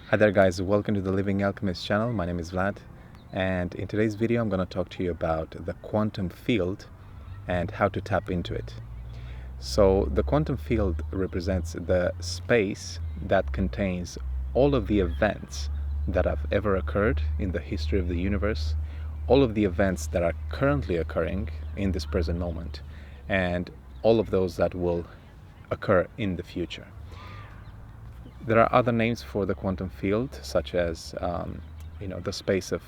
Hi there guys, welcome to the Living Alchemist channel. My name is Vlad, and in today's video I'm going to talk to you about the quantum field and how to tap into it. So the quantum field represents the space that contains all of the events that have ever occurred in the history of the universe, all of the events that are currently occurring in this present moment, and all of those that will occur in the future. There are other names for the quantum field, such as the space of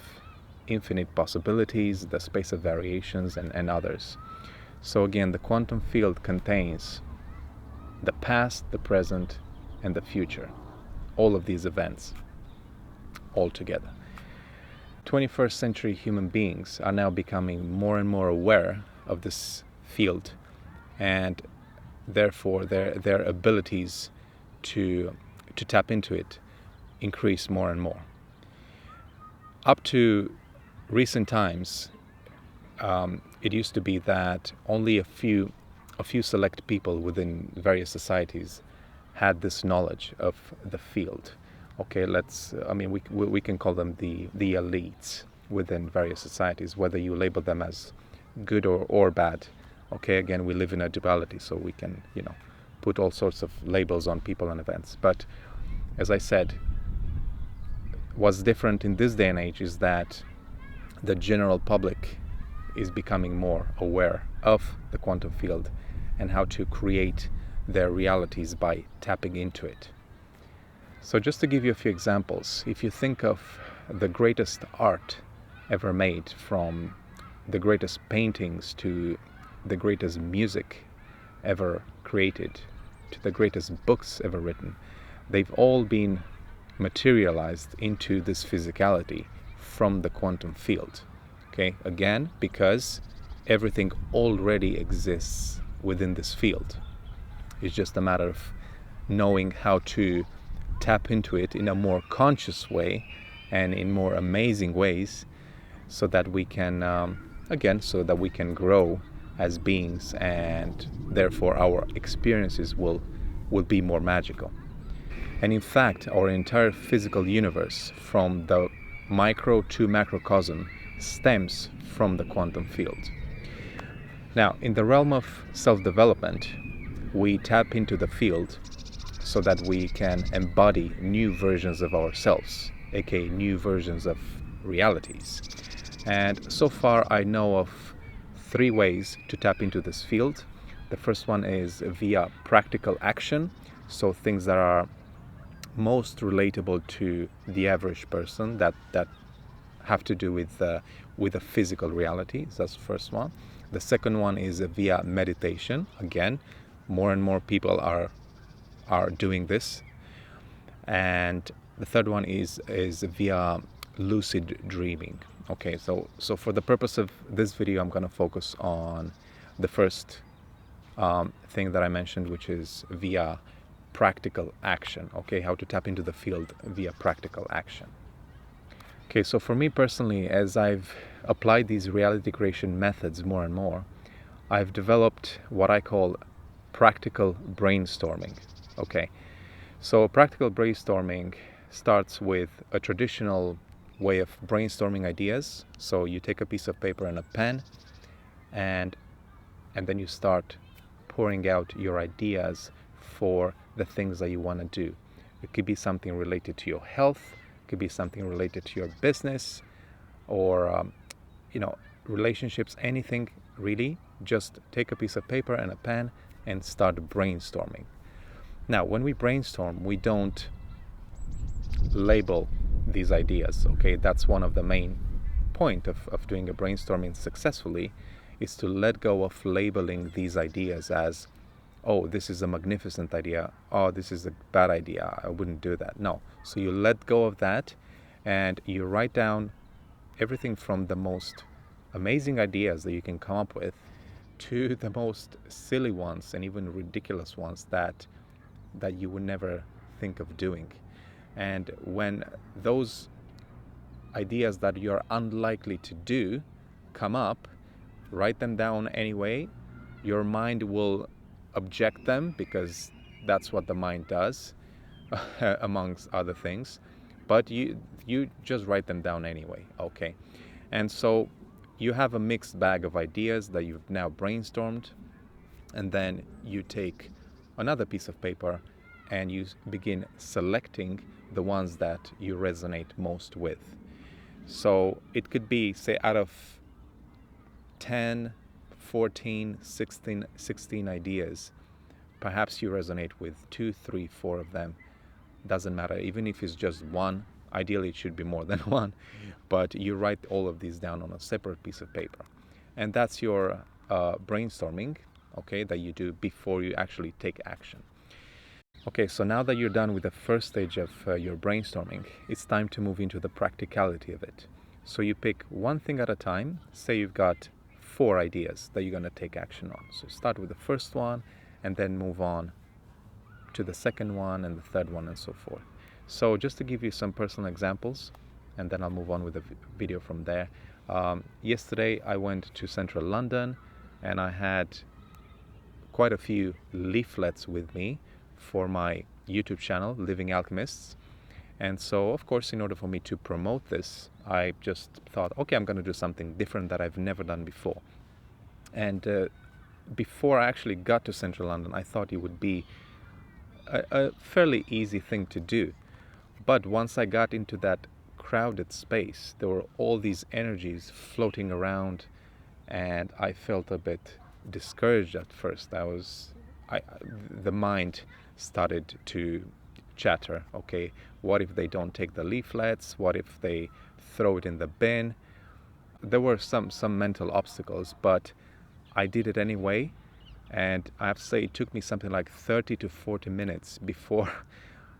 infinite possibilities, the space of variations, and others. So again, the quantum field contains the past, the present, and the future. All of these events, all together. 21st century human beings are now becoming more and more aware of this field, and therefore their abilities to tap into it increase more and more. Up to recent times, it used to be that only a few select people within various societies had this knowledge of the field. Okay, we can call them the elites within various societies, whether you label them as good or bad. Okay, again, we live in a duality, so we can put all sorts of labels on people and events. But as I said, what's different in this day and age is that the general public is becoming more aware of the quantum field and how to create their realities by tapping into it. So just to give you a few examples, if you think of the greatest art ever made, from the greatest paintings to the greatest music ever created, to the greatest books ever written, they've all been materialized into this physicality from the quantum field. Okay, again, because everything already exists within this field. It's just a matter of knowing how to tap into it in a more conscious way and in more amazing ways, so that we can grow as beings, and therefore our experiences will be more magical. And in fact, our entire physical universe, from the micro to macrocosm, stems from the quantum field. Now, in the realm of self-development, we tap into the field so that we can embody new versions of ourselves, aka new versions of realities. And so far I know of 3 ways to tap into this field. The first one is via practical action, so things that are most relatable to the average person, that have to do with a physical reality. So that's the first one. The second one is via meditation. Again, more and more people are doing this. And the third one is via lucid dreaming. Okay, so for the purpose of this video, I'm going to focus on the first thing that I mentioned, which is via practical action. Okay, how to tap into the field via practical action. Okay, so for me personally, as I've applied these reality creation methods more and more, I've developed what I call practical brainstorming. Okay, so practical brainstorming starts with a traditional way of brainstorming ideas. So you take a piece of paper and a pen, and then you start pouring out your ideas for the things that you want to do. It could be something related to your health, it could be something related to your business, or relationships, anything really. Just take a piece of paper and a pen and start brainstorming. Now, when we brainstorm, we don't label these ideas. Okay, that's one of the main point of doing a brainstorming successfully, is to let go of labeling these ideas as, oh, this is a magnificent idea, oh, this is a bad idea, I wouldn't do that. No. So you let go of that and you write down everything from the most amazing ideas that you can come up with to the most silly ones and even ridiculous ones that you would never think of doing. And when those ideas that you're unlikely to do come up, write them down anyway. Your mind will object them, because that's what the mind does, amongst other things. but you just write them down anyway, okay? And so you have a mixed bag of ideas that you've now brainstormed, and then you take another piece of paper and you begin selecting the ones that you resonate most with. So it could be, say, out of 10, 14, 16 ideas, perhaps you resonate with 2, 3, 4 of them. Doesn't matter, even if it's just one. Ideally it should be more than one, but you write all of these down on a separate piece of paper, and that's your brainstorming, okay, that you do before you actually take action. Okay, so now that you're done with the first stage of your brainstorming, it's time to move into the practicality of it. So you pick one thing at a time. Say you've got 4 ideas that you're going to take action on. So start with the first one and then move on to the second one and the third one and so forth. So just to give you some personal examples, and then I'll move on with the video from there. Yesterday I went to central London and I had quite a few leaflets with me for my YouTube channel, Living Alchemists. And so, of course, in order for me to promote this, I just thought, okay, I'm going to do something different that I've never done before. And before I actually got to central London, I thought it would be a fairly easy thing to do. But once I got into that crowded space, there were all these energies floating around, and I felt a bit discouraged at first. The mind started to chatter. Okay, what if they don't take the leaflets? What if they throw it in the bin? There were some mental obstacles, but I did it anyway. And I have to say, it took me something like 30 to 40 minutes before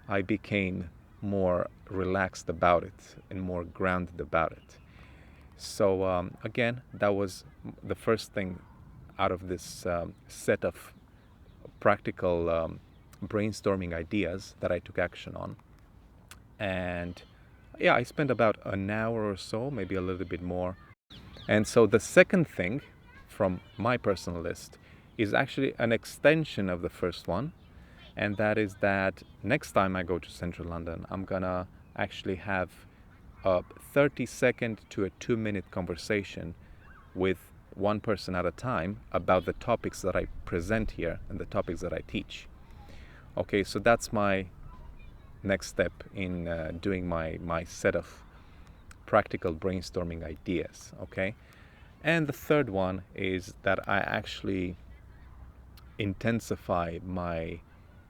I became more relaxed about it and more grounded about it. So again, that was the first thing out of this set of practical brainstorming ideas that I took action on. And yeah, I spent about an hour or so, maybe a little bit more. And so the second thing from my personal list is actually an extension of the first one, and that is that next time I go to central London, I'm gonna actually have a 30-second to a 2-minute conversation with one person at a time about the topics that I present here and the topics that I teach. Okay, so that's my next step in doing my set of practical brainstorming ideas. Okay, and the third one is that I actually intensify my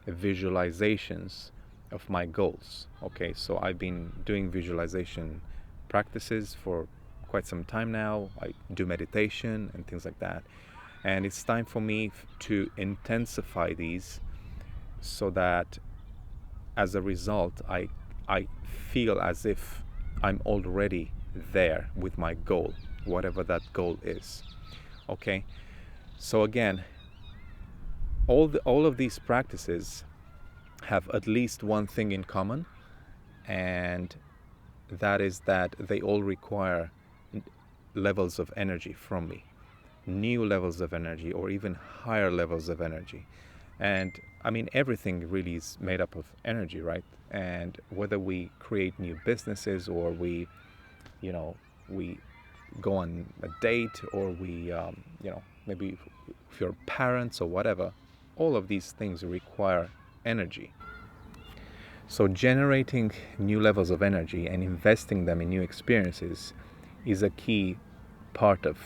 visualizations of my goals. Okay, so I've been doing visualization practices for quite some time now. I do meditation and things like that, and it's time for me to intensify these, so that as a result I feel as if I'm already there with my goal, whatever that goal is. Okay, so again, all of these practices have at least one thing in common, and that is that they all require levels of energy from me, new levels of energy, or even higher levels of energy. And I mean, everything really is made up of energy, right? And whether we create new businesses, or we go on a date, or we maybe if you're parents or whatever, all of these things require energy. So generating new levels of energy and investing them in new experiences is a key part of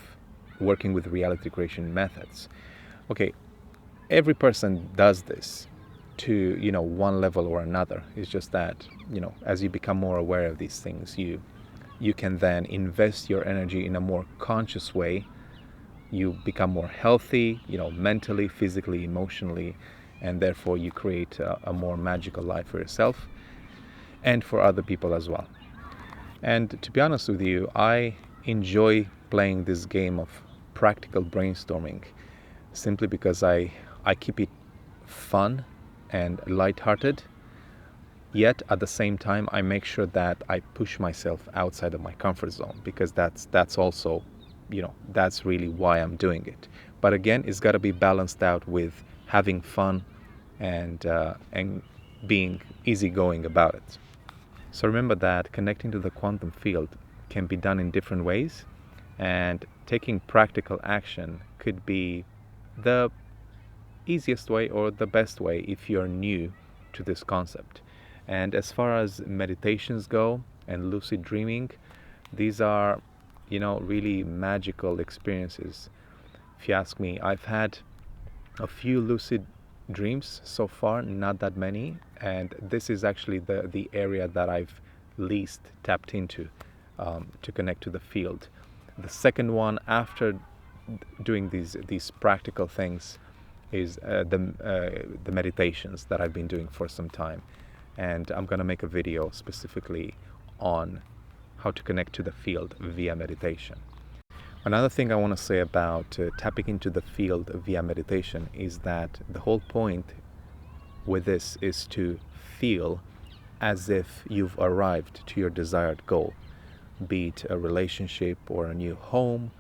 working with reality creation methods. Okay, every person does this to one level or another. It's just that as you become more aware of these things, you can then invest your energy in a more conscious way. You become more healthy, mentally, physically, emotionally, and therefore you create a more magical life for yourself and for other people as well. And to be honest with you, I enjoy playing this game of practical brainstorming simply because I keep it fun and lighthearted, yet at the same time I make sure that I push myself outside of my comfort zone, because that's also that's really why I'm doing it. But again, it's got to be balanced out with having fun and being easygoing about it. So remember that connecting to the quantum field can be done in different ways, and taking practical action could be the easiest way or the best way if you're new to this concept. And as far as meditations go and lucid dreaming, these are, really magical experiences. If you ask me, I've had a few lucid dreams so far, not that many, and this is actually the area that I've least tapped into to connect to the field. The second one, after doing these practical things, is the meditations that I've been doing for some time, and I'm gonna make a video specifically on how to connect to the field via meditation. Another thing I want to say about tapping into the field via meditation is that the whole point with this is to feel as if you've arrived to your desired goal, be it a relationship or a new home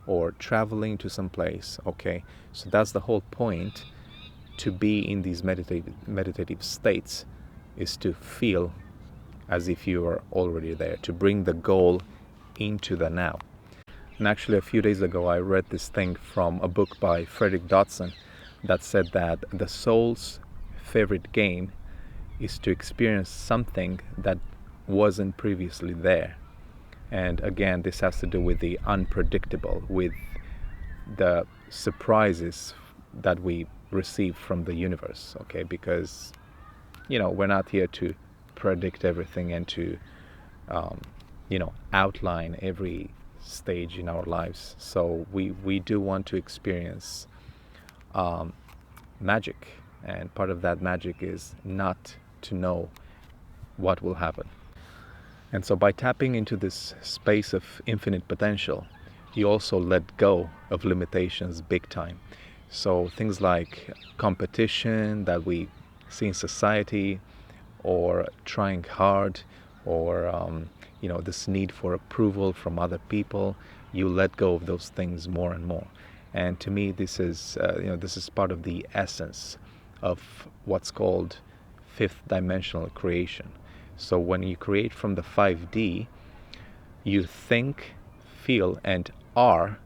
or traveling to some place. Okay, so that's the whole point. To be in these meditative states is to feel as if you are already there, to bring the goal into the now. And actually, a few days ago, I read this thing from a book by Frederick Dodson that said that the soul's favorite game is to experience something that wasn't previously there. And again, this has to do with the unpredictable, with the surprises that we receive from the universe, okay? Because, we're not here to predict everything and to, outline every stage in our lives. So we do want to experience magic, and part of that magic is not to know what will happen. And so by tapping into this space of infinite potential, you also let go of limitations big time. So things like competition that we see in society, or trying hard, or this need for approval from other people, you let go of those things more and more. And to me, this is part of the essence of what's called fifth dimensional creation. So when you create from the 5D, you think, feel, and are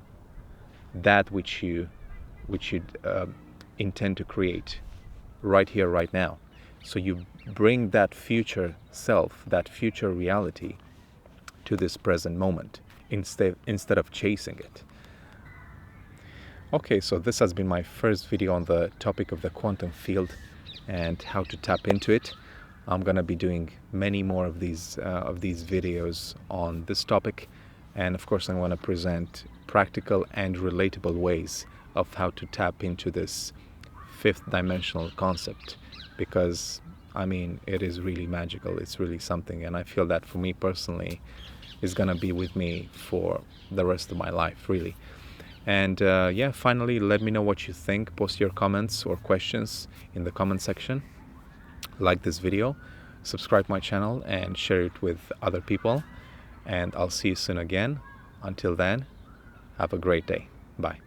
that which you intend to create right here, right now. So you bring that future self, that future reality, to this present moment instead of chasing it. Okay, so this has been my first video on the topic of the quantum field and how to tap into it. I'm gonna be doing many more of these videos on this topic, and of course I want to present practical and relatable ways of how to tap into this fifth dimensional concept, because it is really magical. It's really something, and I feel that for me personally is gonna be with me for the rest of my life, really. And finally, let me know what you think. Post your comments or questions in the comment section. Like this video, subscribe my channel, and share it with other people. And I'll see you soon again. Until then, have a great day. Bye.